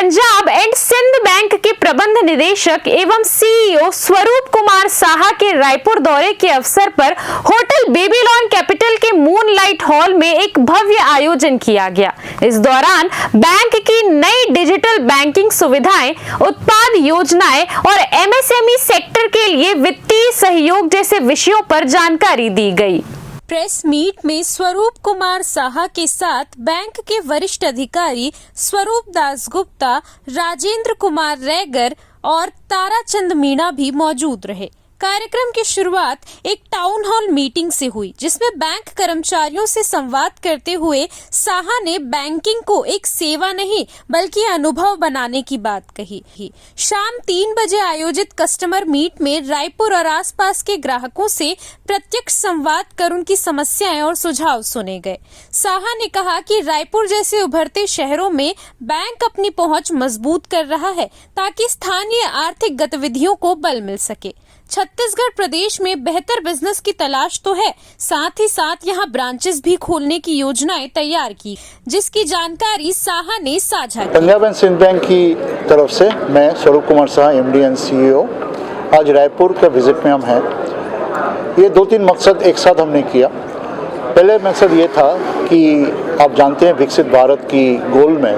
Punjab and Sindh bank के प्रबंध निदेशक एवं सीईओ स्वरूप कुमार साहा के रायपुर दौरे के अवसर पर होटल बेबीलोन कैपिटल के मूनलाइट हॉल में एक भव्य आयोजन किया गया। इस दौरान बैंक की नई डिजिटल बैंकिंग सुविधाएं, उत्पाद योजनाएं और एमएसएमई सेक्टर के लिए वित्तीय सहयोग जैसे विषयों पर जानकारी दी गई। प्रेस मीट में स्वरूप कुमार साहा के साथ बैंक के वरिष्ठ अधिकारी स्वरूप दासगुप्ता, राजेंद्र कुमार रैगर और ताराचंद मीणा भी मौजूद रहे। कार्यक्रम की शुरुआत एक टाउन हॉल मीटिंग से हुई, जिसमें बैंक कर्मचारियों से संवाद करते हुए साहा ने बैंकिंग को एक सेवा नहीं बल्कि अनुभव बनाने की बात कही। शाम 3 बजे आयोजित कस्टमर मीट में रायपुर और आसपास के ग्राहकों से प्रत्यक्ष संवाद कर उनकी समस्याएं और सुझाव सुने गए। साहा ने कहा कि रायपुर जैसे उभरते शहरों में बैंक अपनी पहुंच मजबूत कर रहा है ताकि स्थानीय आर्थिक गतिविधियों को बल मिल सके। छत्तीसगढ़ प्रदेश में बेहतर बिजनेस की तलाश तो है, साथ ही साथ यहाँ ब्रांचेस भी खोलने की योजनाएं तैयार की, जिसकी जानकारी साहा ने साझा की। पंजाब एंड सिंध बैंक की तरफ से मैं स्वरूप Kumar Saha, MD and CEO, आज रायपुर के विजिट में हम हैं। ये 2-3 मकसद एक साथ हमने किया। पहले मकसद ये था कि आप जानते हैं विकसित भारत की गोल में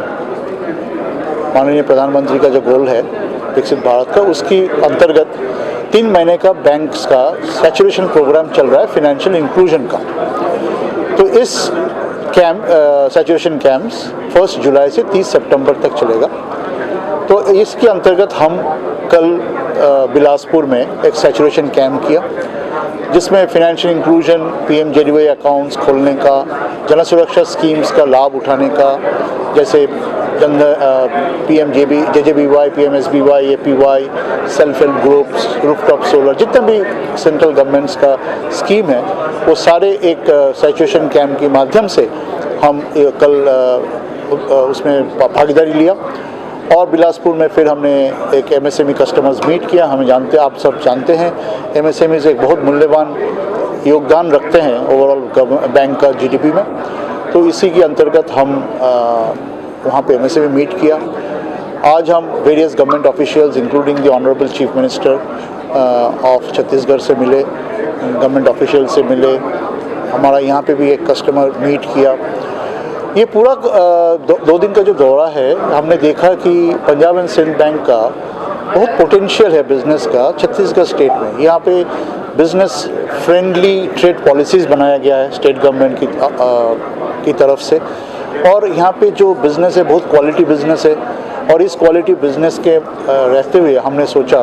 माननीय प्रधानमंत्री का जो गोल है विकसित भारत का, उसकी अंतर्गत 3 महीने का बैंक्स का सैचुरेशन प्रोग्राम चल रहा है फाइनेंशियल इंक्लूजन का। तो इस सैचुरेशन कैंप्स 1 जुलाई से 30 सितंबर तक चलेगा। तो इसके अंतर्गत हम कल बिलासपुर में एक सैचुरेशन कैंप किया, जिसमें फाइनेंशियल इंक्लूजन, पीएमजेडीवाई अकाउंट्स खोलने का, जन सुरक्षा स्कीम्स का लाभ उठाने का, जैसे JJBY, PMSBY, APY, self help groups, rooftop solar, जितने भी सेंट्रल गवर्नमेंट्स का स्कीम है, वो सारे एक सैचुरेशन कैंप के माध्यम से हम कल उसमें भागीदारी लिया। और बिलासपुर में फिर हमने एक एमएसएमई कस्टमर्स मीट किया। आप सब जानते हैं एमएसएमई से एक बहुत मूल्यवान योगदान रखते हैं ओवरऑल बैंक का जीडीपी में। तो इसी के अंतर्गत हम वहाँ पे एमएसएमई मीट किया। आज हम various government officials including the honourable chief minister of Chhattisgarh से मिले, गवर्नमेंट ऑफिशियल से मिले। हमारा यहाँ पे भी एक कस्टमर मीट किया। ये पूरा 2 दिन का जो दौरा है, हमने देखा कि पंजाब एंड सिंध बैंक का बहुत पोटेंशियल है बिजनेस का छत्तीसगढ़ स्टेट में। यहाँ पे बिजनेस फ्रेंडली ट्रेड पॉलिसीज़ बनाया गया है स्टेट गवर्नमेंट की तरफ से, और यहाँ पे जो बिज़नेस है बहुत क्वालिटी बिज़नेस है। और इस क्वालिटी बिज़नेस के रहते हुए हमने सोचा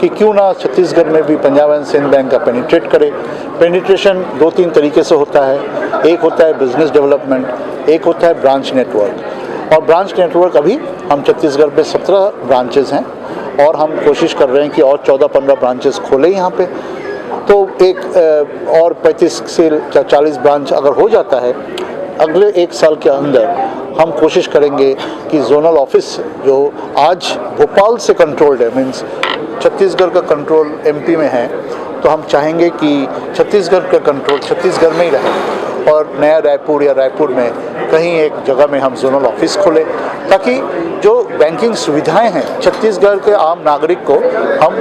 कि क्यों ना छत्तीसगढ़ में भी पंजाब एंड सिंध बैंक का पेनिट्रेट करे। पेनिट्रेशन 2-3 तरीके से होता है। एक होता है बिज़नेस डेवलपमेंट, एक होता है ब्रांच नेटवर्क। और ब्रांच नेटवर्क अभी हम छत्तीसगढ़ में 17 ब्रांचेज़ हैं और हम कोशिश कर रहे हैं कि और 14-15 ब्रांचेज़ खोलें यहाँ पे। तो एक और 35 से 40 ब्रांच अगर हो जाता है, अगले 1 साल के अंदर हम कोशिश करेंगे कि जोनल ऑफिस जो आज भोपाल से कंट्रोल्ड है, मीन्स छत्तीसगढ़ का कंट्रोल एमपी में है, तो हम चाहेंगे कि छत्तीसगढ़ का कंट्रोल छत्तीसगढ़ में ही रहे और नया रायपुर या रायपुर में कहीं एक जगह में हम जोनल ऑफिस खोलें, ताकि जो बैंकिंग सुविधाएं हैं छत्तीसगढ़ के आम नागरिक को हम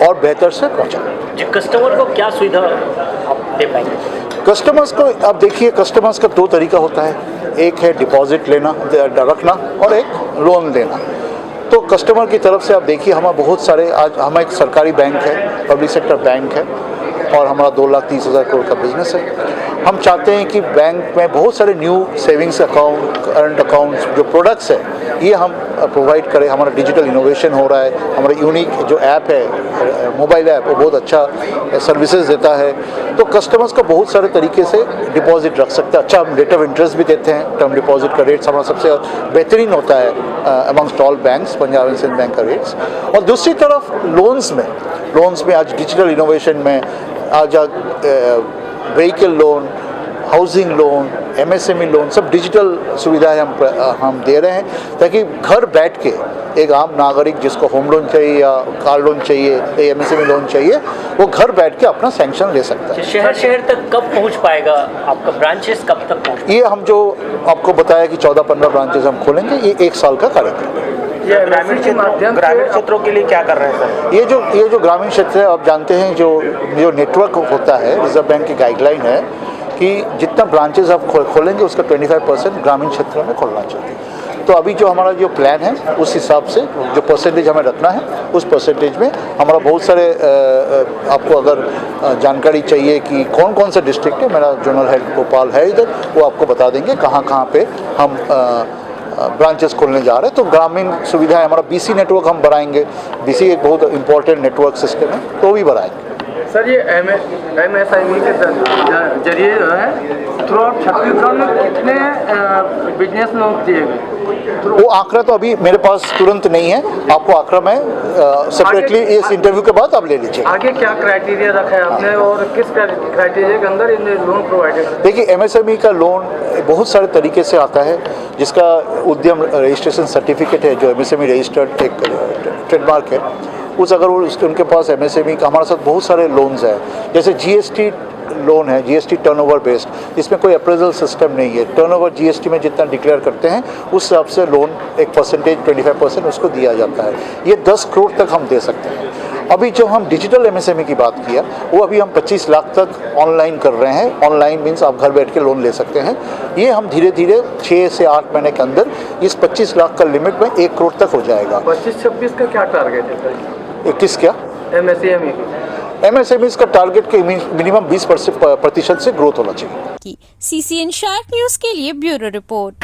और बेहतर से पहुँचाएं। जी, कस्टमर को क्या सुविधा आप दे पाएंगे? कस्टमर्स को अब देखिए, कस्टमर्स का 2 तरीका होता है। एक है डिपॉजिट लेना, रखना, और एक लोन देना। तो कस्टमर की तरफ से आप देखिए, हमारे बहुत सारे, आज हम एक सरकारी बैंक है, पब्लिक सेक्टर बैंक है, और हमारा 2,30,000 करोड़ का बिजनेस है। हम चाहते हैं कि बैंक में बहुत सारे new savings account, current accounts जो प्रोडक्ट्स है, ये हम प्रोवाइड करें। हमारा डिजिटल इनोवेशन हो रहा है। हमारा यूनिक जो ऐप है, मोबाइल ऐप, वो बहुत अच्छा सर्विसेज देता है। तो कस्टमर्स को बहुत सारे तरीके से डिपॉजिट रख सकते हैं। अच्छा, हम रेट ऑफ इंटरेस्ट भी देते हैं। टर्म डिपॉजिट का रेट्स हमारा सबसे बेहतरीन होता है amongst all banks, Punjab and Sindh bank का रेट्स। और दूसरी तरफ लोन्स में आज डिजिटल इनोवेशन में आज vehicle loan, housing loan, MSME loan, सब डिजिटल सुविधाएं हम दे रहे हैं, ताकि घर बैठ के एक आम नागरिक जिसको होम लोन चाहिए या कार लोन चाहिए या एमएसएमई लोन चाहिए, वो घर बैठ के अपना सैंक्शन ले सकता है। शहर तक कब पहुंच पाएगा आपका ब्रांचेस, कब तक पहुंच? ये हम जो आपको बताया कि 14-15 ब्रांचेस हम खोलेंगे, ये 1 साल का कार्यक्रम है। ये ग्रामीण क्षेत्रों के लिए क्या कर रहे हैं सर? ये जो ग्रामीण क्षेत्र है, आप जानते हैं जो नेटवर्क होता है, रिजर्व बैंक की गाइडलाइन है कि जितना ब्रांचेस आप खोलेंगे उसका 25% ग्रामीण क्षेत्र में खोलना चाहिए। तो अभी जो हमारा जो प्लान है उस हिसाब से जो परसेंटेज हमें रखना है उस परसेंटेज में हमारा बहुत सारे आपको अगर जानकारी चाहिए कि कौन कौन सा डिस्ट्रिक्ट है, मेरा जोनल हेड भोपाल है इधर, वो आपको बता देंगे कहाँ कहाँ पे हम ब्रांचेस खोलने जा रहे हैं। तो ग्रामीण सुविधाएं हमारा BC नेटवर्क हम बढ़ाएंगे। BC एक बहुत इंपॉर्टेंट नेटवर्क सिस्टम है, तो भी बढ़ाएंगे। सर ये MSME के जरिए जो है थ्रू आउट छत्तीसगढ़ में कितने बिजनेस लोन दिए गए? वो आंकड़ा तो अभी मेरे पास तुरंत नहीं है, आपको आंकड़ा मैं सेपरेटली इस इंटरव्यू के बाद आप ले लीजिए। आगे क्या क्राइटेरिया रखा है आपने और किस क्राइटेरिया के अंदर इन लोन प्रोवाइडेड? देखिए MSME का लोन बहुत सारे तरीके से आता है, जिसका उद्यम रजिस्ट्रेशन सर्टिफिकेट है जो MSME रजिस्टर्ड एक ट्रेडमार्क है, अगर उनके पास MSME का हमारे साथ बहुत सारे लोन्स हैं, जैसे GST लोन है, GST टर्नओवर बेस्ड, जिसमें कोई अप्रेजल सिस्टम नहीं है। टर्नओवर GST में जितना डिक्लेयर करते हैं उस हिसाब से लोन एक परसेंटेज 25% उसको दिया जाता है। ये 10 करोड़ तक हम दे सकते हैं। अभी जो हम डिजिटल MSME की बात किया वो अभी हम 25 लाख तक ऑनलाइन कर रहे हैं। ऑनलाइन मीन्स आप घर बैठ के लोन ले सकते हैं। ये हम धीरे धीरे 6 से 8 महीने के अंदर इस 25 लाख का लिमिट में 1 करोड़ तक हो जाएगा। 25-26 का क्या टारगेट है सर? 21 क्या? MSME का टारगेट के मिनिमम 20% से ग्रोथ होना चाहिए। CCN शार्प न्यूज के लिए ब्यूरो रिपोर्ट।